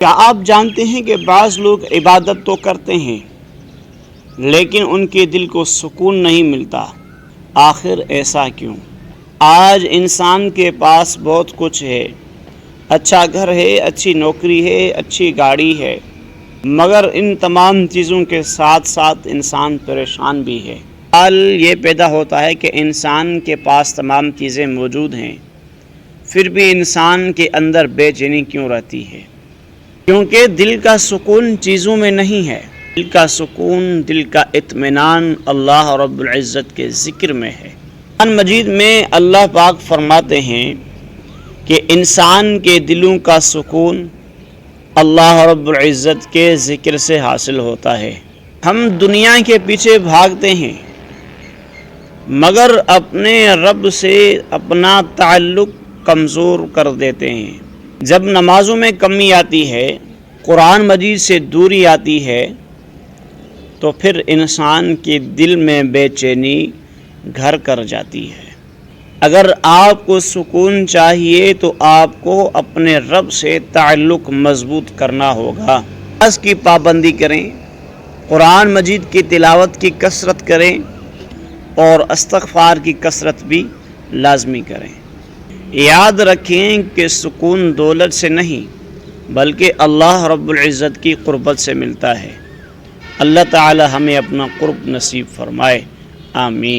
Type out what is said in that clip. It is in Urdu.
کیا آپ جانتے ہیں کہ بعض لوگ عبادت تو کرتے ہیں لیکن ان کے دل کو سکون نہیں ملتا؟ آخر ایسا کیوں؟ آج انسان کے پاس بہت کچھ ہے، اچھا گھر ہے، اچھی نوکری ہے، اچھی گاڑی ہے، مگر ان تمام چیزوں کے ساتھ ساتھ انسان پریشان بھی ہے۔ سوال یہ پیدا ہوتا ہے کہ انسان کے پاس تمام چیزیں موجود ہیں، پھر بھی انسان کے اندر بے چینی کیوں رہتی ہے؟ کیونکہ دل کا سکون چیزوں میں نہیں ہے، دل کا سکون، دل کا اطمینان اللہ رب العزت کے ذکر میں ہے۔ قرآن مجید میں اللہ پاک فرماتے ہیں کہ انسان کے دلوں کا سکون اللہ رب العزت کے ذکر سے حاصل ہوتا ہے۔ ہم دنیا کے پیچھے بھاگتے ہیں مگر اپنے رب سے اپنا تعلق کمزور کر دیتے ہیں۔ جب نمازوں میں کمی آتی ہے، قرآن مجید سے دوری آتی ہے، تو پھر انسان کے دل میں بے چینی گھر کر جاتی ہے۔ اگر آپ کو سکون چاہیے تو آپ کو اپنے رب سے تعلق مضبوط کرنا ہوگا۔ نماز کی پابندی کریں، قرآن مجید کی تلاوت کی کثرت کریں اور استغفار کی کثرت بھی لازمی کریں۔ یاد رکھیں کہ سکون دولت سے نہیں بلکہ اللہ رب العزت کی قربت سے ملتا ہے۔ اللہ تعالی ہمیں اپنا قرب نصیب فرمائے، آمین۔